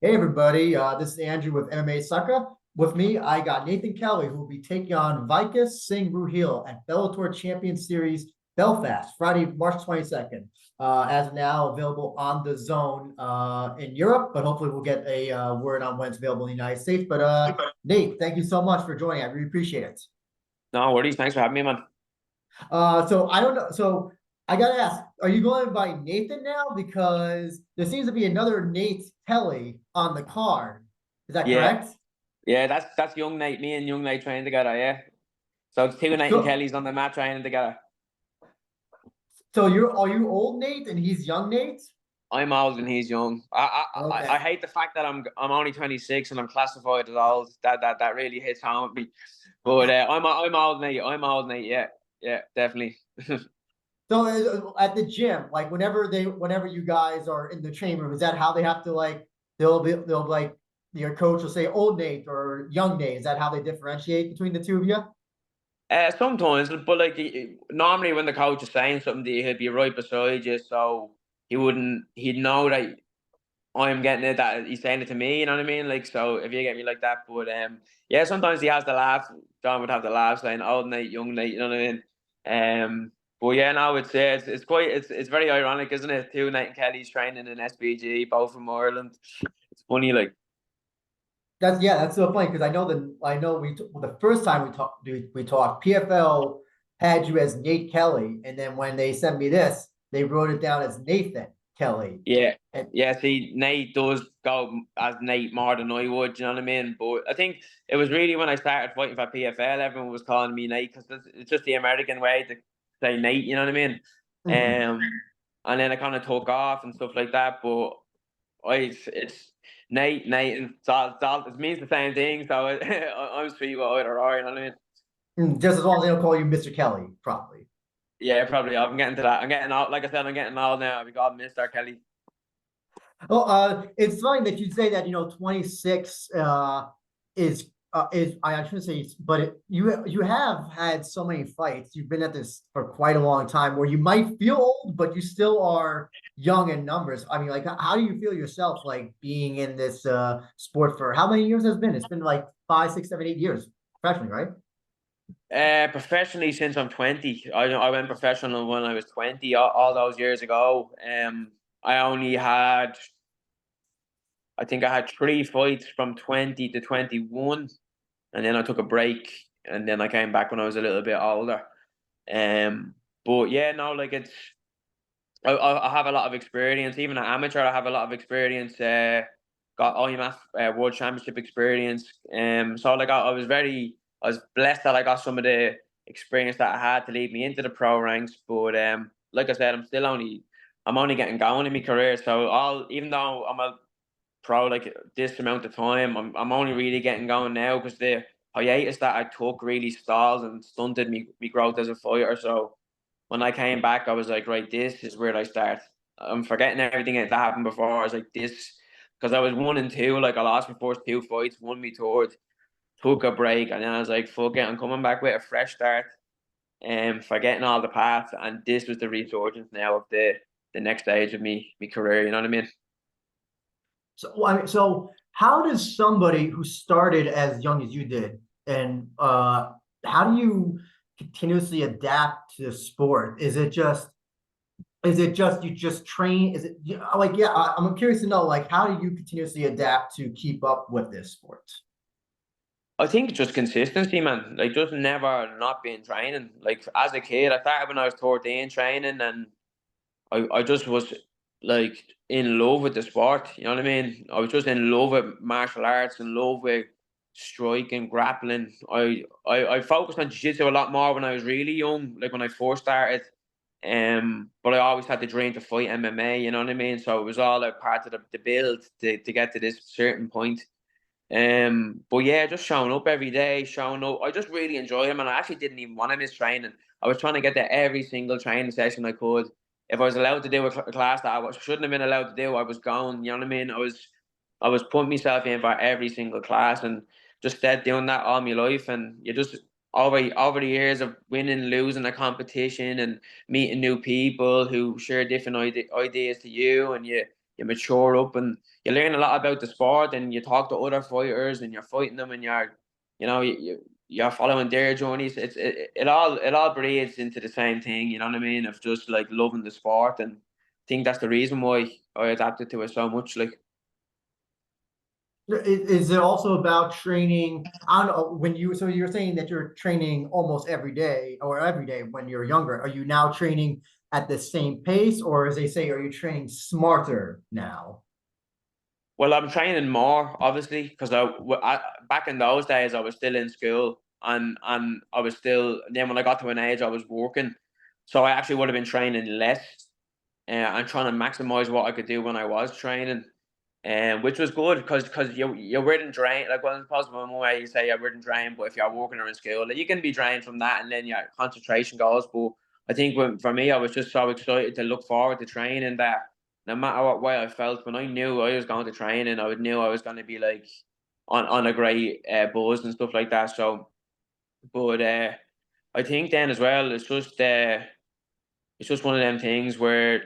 Hey everybody, this is Andrew with MMA Sucker. With me, I got Nathan Kelly, who will be taking on Vikas Singh Ruhil at Bellator Championship Series Belfast, Friday, March 22nd. As of now, available on the zone in Europe, but hopefully we'll get a word on when it's available in the United States. But Nate, thank you so much for joining. I really appreciate it. No worries. Thanks for having me, man. So I don't know. So I gotta ask, are you going by Nathan now? Because there seems to be another Nate Kelly on the card. Is that Yeah, correct? yeah. That's young Nate. Me and young Nate training together. Yeah. So it's two Nate and So Kelly's on the mat training together. so you're are you old Nate and he's young Nate? I'm old and he's young. I Okay. hate the fact that I'm only 26 and I'm classified as old. That really hits home with me. But I'm old Nate. I'm old Nate. Yeah, yeah, definitely. So at the gym, like whenever you guys are in the training room, is that how they have to like they'll like your coach will say old Nate or young Nate? Is that how they differentiate between the two of you? Sometimes, but like normally when the coach is saying something to you, he'd be right beside you, so he'd know that I'm getting it that he's saying it to me, you know what I mean? Like, so if you get me like that, but yeah, sometimes he has to laugh. John would have to laugh saying old Nate, young Nate, you know what I mean? But yeah, no, it's quite it's very ironic, isn't it? Two Nate and Kelly's training in SBG, both from Ireland. It's funny, like That's so funny because I know the first time we talked PFL had you as Nate Kelly, and then when they sent me this, they wrote it down as Nathan Kelly. yeah. And Yeah, see, Nate does go as Nate more than I would, you know what I mean? But I think it was really when I started fighting for PFL, everyone was calling me Nate because it's just the American way to say Nate, you know what I mean? mhm. And then I kind of took off and stuff like that. But it's Nate, and it means the same thing. So I'm sweet with either or, you know what I mean? Just as long as they don't call you Mr. Kelly, probably. Yeah, probably. I'm getting to that. I'm getting out. Like I said, I'm getting old now. We got Mr. Kelly. Well, it's funny that you say that 26 is I shouldn't say, but you have had so many fights. You've been at this for quite a long time, where you might feel old, but you still are young in numbers. I mean, like, how do you feel yourself, like being in this sport for how many years has it been? It's been like 5, 6, 7, 8 years professionally, right? Professionally, since I'm 20, I went professional when I was 20, all those years ago. I only had, I think I had three fights from 20 to 21, and then I took a break, and then I came back when I was a little bit older. But yeah, no, like I have a lot of experience. Even at amateur, I have a lot of experience. Got IMF World Championship experience. So like I was blessed that I got some of the experience that I had to lead me into the pro ranks. But like I said, I'm only getting going in my career. So even though I'm a pro like this amount of time, I'm only really getting going now because the hiatus that I took really stalled and stunted me growth as a fighter. So when I came back, I was like, right, this is where I start. I'm forgetting everything that happened before. I was like, this, because I was 1-2. Like, I lost my first two fights, won me third, took a break, and then I was like, fuck it, I'm coming back with a fresh start and forgetting all the past. And this was the resurgence now of the next stage of me career. You know what I mean? So, I mean, so how does somebody who started as young as you did, and how do you continuously adapt to the sport? Is it just you just train? Is it like, yeah? I'm curious to know, like, how do you continuously adapt to keep up with this sport? I think just consistency, man. Like, just never not being training. Like, as a kid, I started when I was 13 training, and I just was like in love with the sport. You know what I mean? I was just in love with martial arts, in love with striking, grappling. I focused on jiu-jitsu a lot more when I was really young, like when I first started. But I always had the dream to fight MMA, you know what I mean? So it was all a part of the build to get to this certain point. But yeah, just showing up every day, showing up. I just really enjoy them, and I actually didn't even want to miss training. I was trying to get to every single training session I could. If I was allowed to do a class that shouldn't have been allowed to do, I was going. You know what I mean? I was putting myself in for every single class, and just started doing that all my life. And you just over the years of winning, losing a competition, and meeting new people who share different ideas to you, and you mature up, and you learn a lot about the sport, and you talk to other fighters, and you're fighting them, and you're following their journeys. It all breeds into the same thing, you know what I mean? Of just like loving the sport, and I think that's the reason why I adapted to it so much. Like, Is it also about training? I don't know so you're saying that you're training almost every day or every day when you're younger. Are you now training at the same pace, or as they say, are you training smarter now? well, I'm training more, obviously, because back in those days I was still in school, and I was still, then when I got to an age I was working, so I actually would have been training less, and trying to maximize what I could do when I was training, and which was good because you're weren't drained. Like, well, it's possible one way you say you're weren't drained, but if you're working or in school, like, you can be drained from that, and then your concentration goes. But I think for me, I was just so excited to look forward to training that no matter what way I felt, when I knew I was going to training, I knew I was going to be like on a great buzz and stuff like that. So, but I think then as well, it's just one of them things where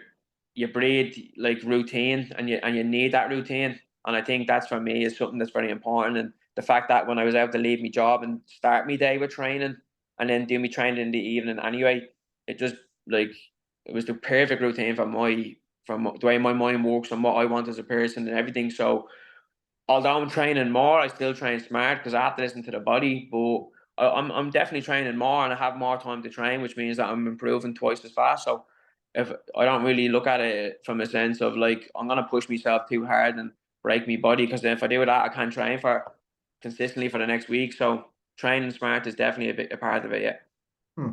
you breed like routine, and you need that routine. And I think that's, for me, is something that's very important. And the fact that when I was able to leave my job and start my day with training, and then do my training in the evening anyway, it just, like, it was the perfect routine for the way my mind works and what I want as a person and everything. So although I'm training more, I still train smart because I have to listen to the body. But I'm definitely training more, and I have more time to train, which means that I'm improving twice as fast. So if I don't really look at it from a sense of like I'm gonna push myself too hard and break my body, because if I do that, I can't train for consistently for the next week. So training smart is definitely a part of it. Yeah. Hmm.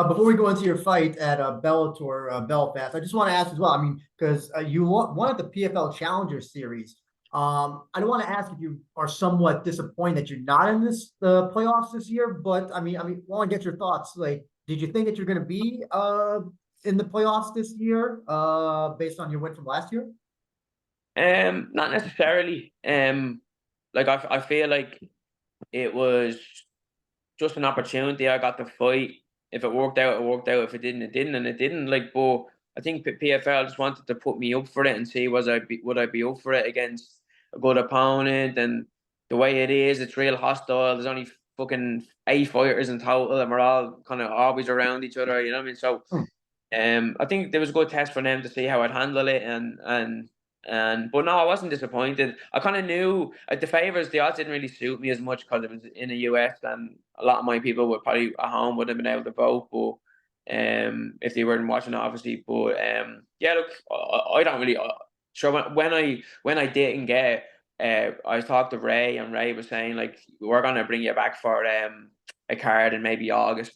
Before we go into your fight at Bellator Belfast, I just want to ask as well. I mean, because you won the PFL Challenger Series. I don't want to ask if you are somewhat disappointed that you're not in this the playoffs this year, but want to get your thoughts. Like, did you think that you're going to be in the playoffs this year, based on your win from last year? Not necessarily. Like, I feel like it was just an opportunity. I got to fight. If it worked out, it worked out. If it didn't, it didn't, and it didn't. Like, but I think PFL just wanted to put me up for it and see would I be up for it against a good opponent. And the way it is, it's real hostile. There's only fucking 8 fighters in total, and we're all kind of always around each other. You know what I mean? So Hmm. I think there was a good test for them to see how I'd handle it, but no, I wasn't disappointed. I kind of knew the favors, the odds didn't really suit me as much because it was in the US, and a lot of my people would probably at home would have been able to vote, but if they weren't watching, obviously. But yeah, look, I don't really. Sure, when I didn't get, I talked to Ray, and Ray was saying like, we're gonna bring you back for a card in maybe August.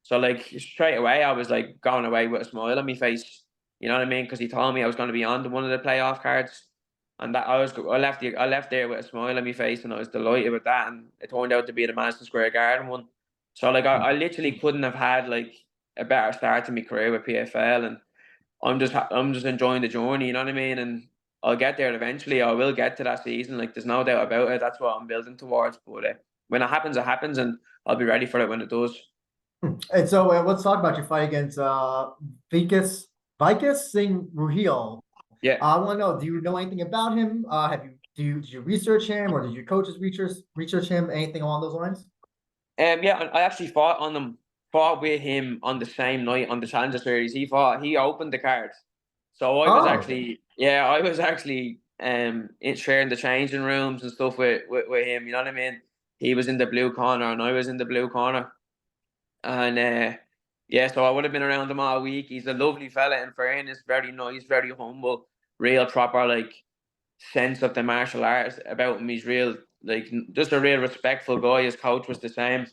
So like straight away, I was like going away with a smile on my face. You know what I mean? Because he told me I was going to be on one of the playoff cards, and that I left there with a smile on my face, and I was delighted with that. And it turned out to be the Madison Square Garden one. So like I literally couldn't have had like a better start to my career with PFL, and I'm just enjoying the journey. You know what I mean? And I'll get there eventually. I will get to that season. Like, there's no doubt about it. That's what I'm building towards. But when it happens, and I'll be ready for it when it does. And so let's talk about your fight against Vikas Singh Ruhil. Yeah. I want to know, do you know anything about him? Did you research him, or did your coaches research him? Anything along those lines? Yeah, I actually fought with him on the same night on the Challenger Series. He opened the card, so Oh, I was actually sharing the changing rooms and stuff with him. You know what I mean? He was in the blue corner and I was in the blue corner, and yeah, so I would have been around him all week. He's a lovely fella, in fairness, very nice, very humble, real proper like sense of the martial arts about him. He's real, like, just a real respectful guy. His coach was the same.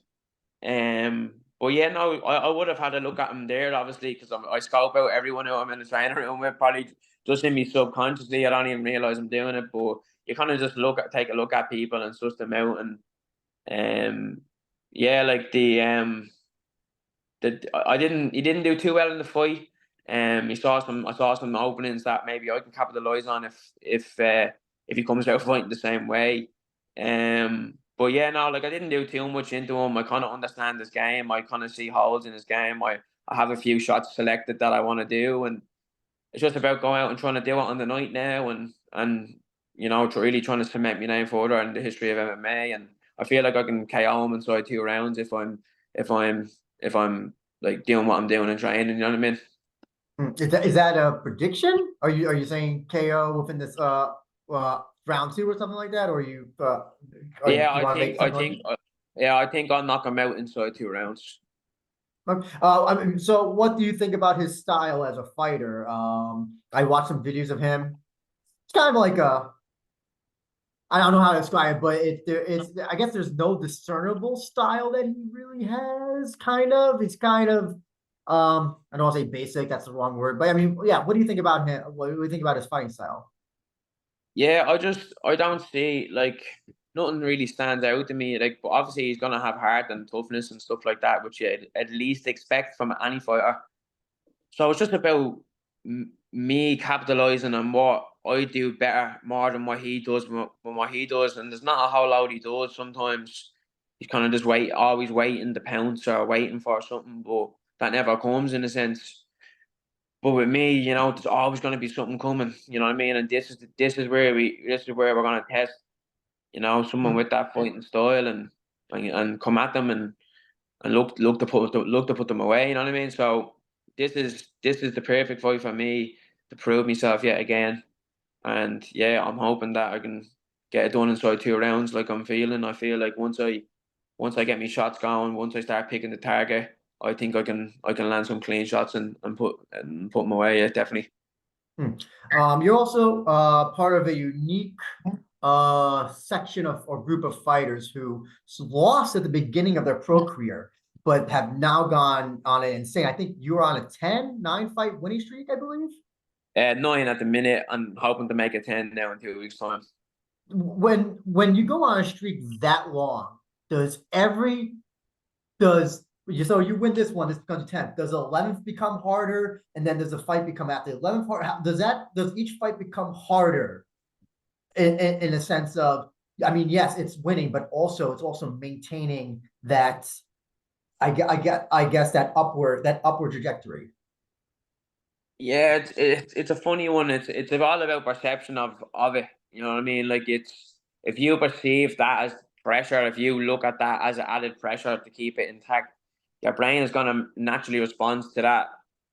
But yeah, no, I would have had a look at him there, obviously, because I scope out everyone who I'm in the training room with, probably just in me subconsciously. I don't even realize I'm doing it, but you kind of just take a look at people and suss them out, and yeah, like he didn't do too well in the fight. I saw some openings that maybe I can capitalize on if he comes out fighting the same way. But yeah, no, like, I didn't do too much into him. I kind of understand his game. I kind of see holes in his game. I have a few shots selected that I want to do, and it's just about going out and trying to do it on the night now, and you know, really trying to cement my name further in the history of MMA. And I feel like I can KO him inside 2 rounds if I'm if I'm like doing what I'm doing and training. You know what I mean? Is that a prediction? Are you saying KO within this round two or something like that, or Yeah, you want to make something like? I think I'll knock him out inside 2 rounds. I mean, so what do you think about his style as a fighter? I watched some videos of him. It's kind of like I don't know how to describe it, but I guess there's no discernible style that he really has. Kind of, it's kind of I don't want to say basic. That's the wrong word, but I mean, yeah. What do you think about him? What do you think about his fighting style? Yeah, I don't see like nothing really stands out to me. Like, but obviously he's gonna have heart and toughness and stuff like that, which you at least expect from any fighter. So it's just about me capitalizing on what I do better more than what he does, than what he does. And there's not a whole lot he does. Sometimes he's kind of just always waiting to pounce or waiting for something, but that never comes in a sense. But with me, you know, there's always going to be something coming. You know what I mean? And this is where we're going to test. You know, someone Hmm. with that fighting style and come at them and look to put them away. You know what I mean? So this is the perfect fight for me to prove myself yet again. And yeah, I'm hoping that I can get it done inside 2 rounds like I'm feeling. I feel like once I get my shots going, once I start picking the target, I think I can land some clean shots and put them away. Yeah, definitely. Hmm. You're also part of a unique section of or group of fighters who lost at the beginning of their pro career, but have now gone on an insane. I think you were on a 10-9 fight winning streak, I believe. 9 at the minute. I'm hoping to make it 10 now in 2 weeks' time. When you go on a streak that long, does every does you so you win this one, this becomes 10th. Does the 11th become harder, and then does the fight become after the 11th hard? Does each fight become harder in a sense of, I mean, yes, it's winning, but also it's also maintaining that I guess that upward trajectory. Yeah, it's a funny one. It's all about perception of it. You know what I mean? Like it's if you perceive that as pressure, if you look at that as added pressure to keep it intact, your brain is gonna naturally respond to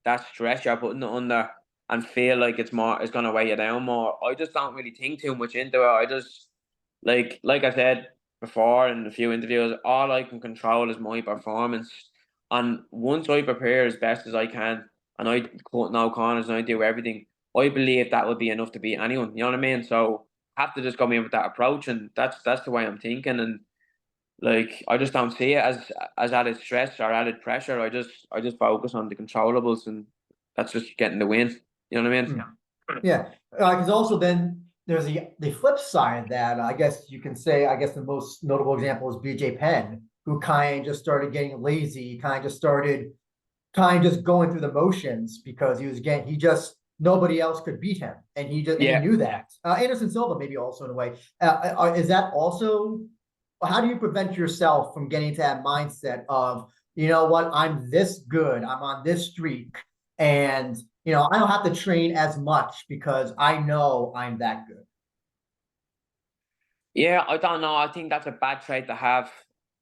that stress you're putting it under and feel like it's gonna weigh you down more. I just don't really think too much into it. I just like I said before in a few interviews, all I can control is my performance. And once I prepare as best as I can and I cut no corners and I do everything, I believe that would be enough to beat anyone. You know what I mean? So I have to just come in with that approach, and that's the way I'm thinking. And like I just don't see it as added stress or added pressure. I just focus on the controllables, and that's just getting the win. You know what I mean? Hmm. Yeah, because also then there's the flip side that I guess you can say. I guess the most notable example is BJ Penn, who kind of just started getting lazy, kind of just going through the motions because he just nobody else could beat him, and he Yeah. knew that. Anderson Silva maybe also in a way. Is that also how do you prevent yourself from getting to that mindset of, you know what, I'm this good, I'm on this streak, and I don't have to train as much because I know I'm that good. Yeah, I don't know. I think that's a bad trait to have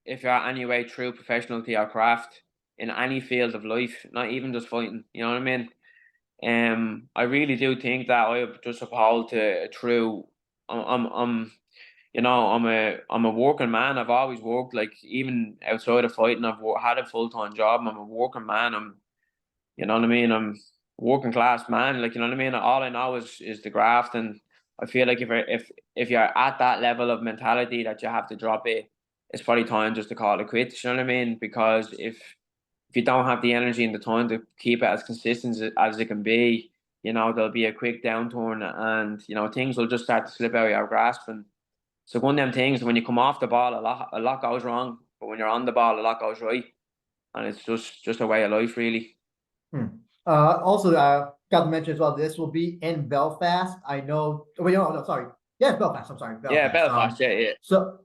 if you're any way true professional to your craft in any field of life, not even just fighting. You know what I mean? I really do think that I just uphold to a true. I'm I'm a working man. I've always worked. Like even outside of fighting, had a full-time job. I'm a working man. You know what I mean? I'm a working class man. Like you know what I mean? All I know is the graft, and I feel like if you're at that level of mentality that you have to drop it, it's probably time just to call it quits. You know what I mean? Because if you don't have the energy and the time to keep it as consistent as it can be, there'll be a quick downturn, and things will just start to slip out of your grasp. And so one of them things when you come off the ball, a lot goes wrong, but when you're on the ball, a lot goes right, and it's just a way of life, really. Hmm. Also, got to mention as well, this will be in Belfast. I know. Wait, no, sorry. Yeah, it's Belfast. I'm sorry, Yeah, Belfast. Belfast. Yeah, yeah. So,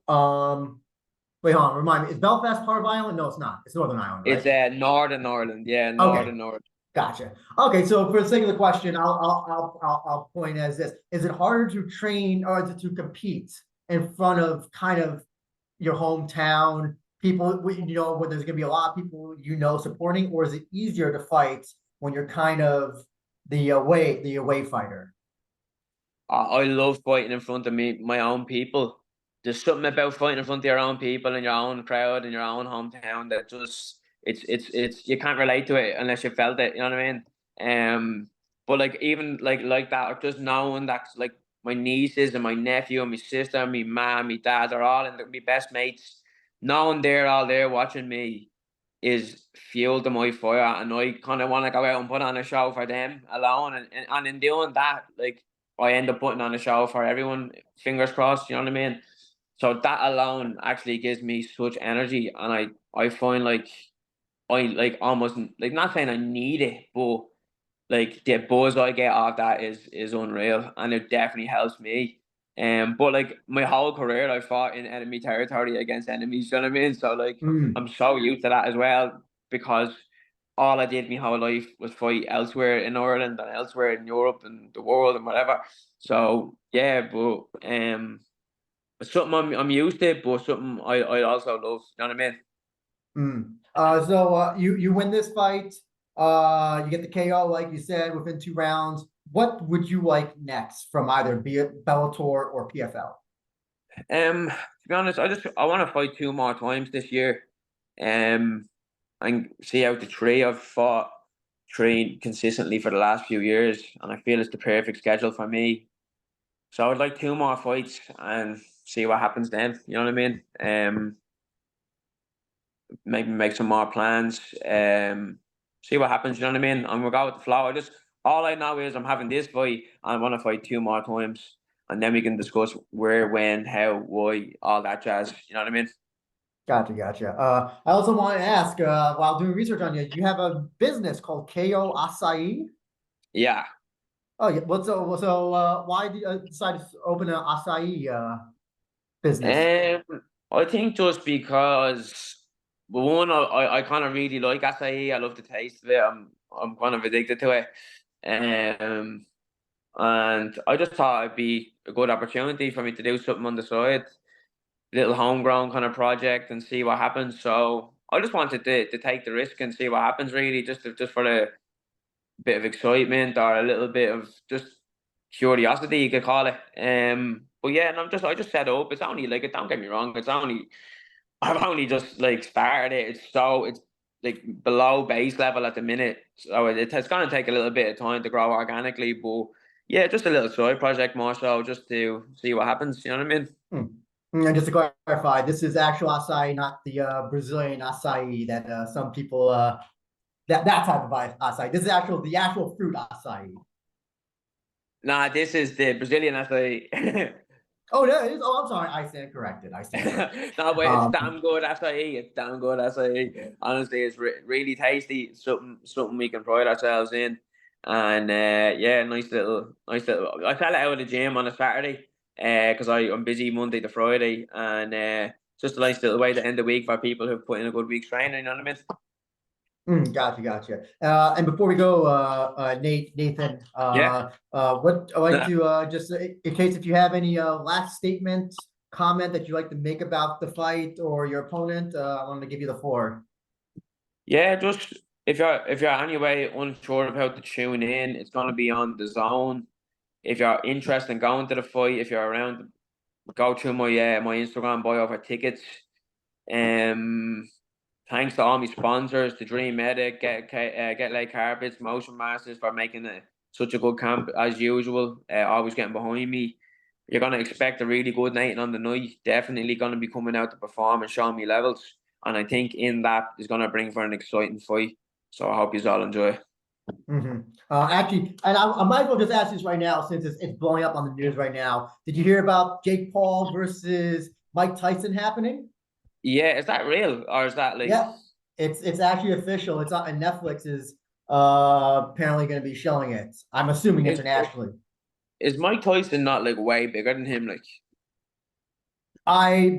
wait, hold on. Remind me, is Belfast part of Ireland? No, it's not. It's Northern Ireland, It's right? Northern Ireland. Yeah, Okay. Northern Ireland. Gotcha. Okay, so for the sake of the question, I'll point as this: is it harder to train or to compete in front of kind of your hometown people, where there's gonna be a lot of people supporting, or is it easier to fight when you're kind of the away fighter? I love fighting in front of my own people. There's something about fighting in front of your own people and your own crowd and your own hometown that just it's you can't relate to it unless you felt it. You know what I mean? But like even like that, just knowing that like my nieces and my nephew and my sister and my mom, my dad are all my best mates. Knowing they're all there watching me is fuel to my fire, and I kind of want to go out and put on a show for them alone, and in doing that, like I end up putting on a show for everyone. Fingers crossed, you know what I mean. So that alone actually gives me such energy, and I find like I like almost like not saying I need it, but like the buzz I get off that is unreal, and it definitely helps me. But like my whole career, I fought in enemy territory against enemies. You know what I mean? So like Mm, I'm so used to that as well because all I did my whole life was fight elsewhere in Ireland and elsewhere in Europe and the world and whatever. So yeah, but it's something I'm used to, but something I also love. You know what I mean? mm. So you win this fight. You get the KO, like you said, within 2 rounds. What would you like next from either be it Bellator or PFL? To be honest, I want to fight two more times this year. Um, and see out the three. I've fought three consistently for the last few years, and I feel it's the perfect schedule for me. So I'd like two more fights and see what happens then. You know what I mean? Maybe make some more plans. See what happens. You know what I mean? And we'll go with the flow. All I know is I'm having this fight, and I want to fight two more times, and then we can discuss where, when, how, why, all that jazz. You know what I mean? Gotcha, gotcha. I also want to ask, while doing research on you, you have a business called KO Acai. Yeah. Oh yeah. Why did you decide to open an acai business? Um, I think just because one, I kind of really like acai. I love the taste of it. I'm kind of addicted to it. Um, and I just thought it'd be a good opportunity for me to do something on the side, little homegrown kind of project, and see what happens. So I just wanted to take the risk and see what happens. Really, just for a bit of excitement or a little bit of just curiosity, you could call it. But yeah, and I just set up. It's only like, don't get me wrong, I've only just like started it. It's like below base level at the minute, so it's going to take a little bit of time to grow organically. But yeah, just a little side project more so, just to see what happens. You know what I mean? Hmm. And just to clarify, this is actual acai, not the Brazilian acai that some people that type of acai. This is the actual fruit acai. Nah, this is the Brazilian acai. Oh no, it is. Oh, I'm sorry. I stand corrected. I stand corrected. No, but it's Um, damn good acai. It's damn good acai. Honestly, it's really tasty. It's something we can pride ourselves in. And yeah, nice little. I fell out of the gym on a Saturday, because I'm busy Monday to Friday, and just a nice little way to end the week for people who've put in a good week's training. You know what I mean? Gotcha, gotcha. And before we go, Nathan, Yeah. what I'd like to just in case if you have any last statement, comment that you'd like to make about the fight or your opponent, I want to give you the floor. Yeah, just if you're anyway unsure of how to tune in, it's gonna be on the zone. If you're interested in going to the fight, if you're around, go through my Instagram bio for tickets. Um, Thanks to all my sponsors, the Dream Medic, Get Late Carpets, Motion Masters for making it such a good camp as usual. Always getting behind me. You're gonna expect a really good night on the night. Definitely gonna be coming out to perform and show me levels. And I think in that is gonna bring for an exciting fight. So I hope you all enjoy. Mm-hmm. Actually, and I might as well just ask this right now since it's blowing up on the news right now. Did you hear about Jake Paul versus Mike Tyson happening? Yeah, is that real or is that like? Yep, it's actually official. It's on and Netflix is apparently going to be showing it. I'm assuming Is internationally. is Mike Tyson not like way bigger than him? Like,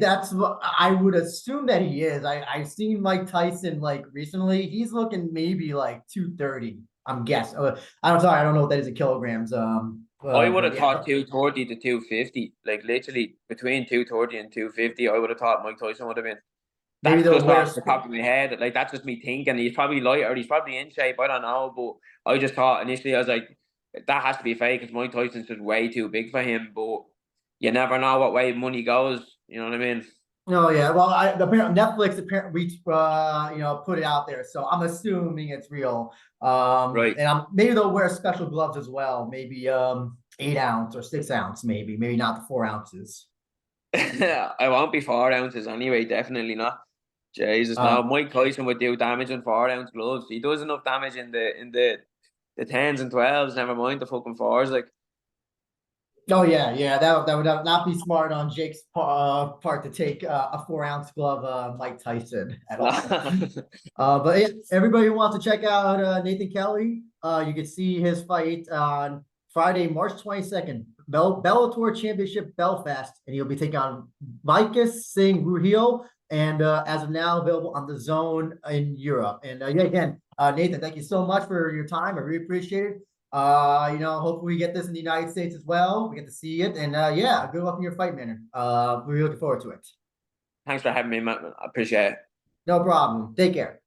That's what I would assume that he is. I've seen Mike Tyson like recently. He's looking maybe like 230. I'm guessing. I'm sorry, I don't know what that is in kilograms. I would But have yeah, thought 230 to 250, like literally between 230 and 250. I would have thought Mike Tyson would have been. maybe That's they'll just wear. off the top of my head. Like that's just me thinking. He's probably lighter. He's probably in shape. I don't know, but I just thought initially I was like, that has to be fake because Mike Tyson's just way too big for him. But you never know what way money goes. You know what I mean? Oh yeah, well, apparently Netflix apparently put it out there, so I'm assuming it's real. Right. And maybe they'll wear special gloves as well, maybe 8 ounce or 6 ounce, maybe not the 4 ounces. I won't be 4 ounces anyway. Definitely not. Jesus, Uh, no. Mike Tyson would do damage in 4 ounce gloves. He does enough damage in the tens and twelves. Never mind the fucking fours. Like, oh yeah, that would not be smart on Jake's part to take a 4 ounce glove, Mike Tyson at no. all. But yeah, everybody who wants to check out Nathan Kelly, you can see his fight on Friday, March 22nd, Bellator Championship Belfast, and he'll be taking on Vikas Singh Ruhil, and as of now, available on the Zone in Europe. And yeah, again, Nathan, thank you so much for your time. I really appreciate it. Hopefully we get this in the United States as well. We get to see it, and yeah, good luck in your fight, man. We're looking forward to it. Thanks for having me, man. I appreciate it. No problem. Take care.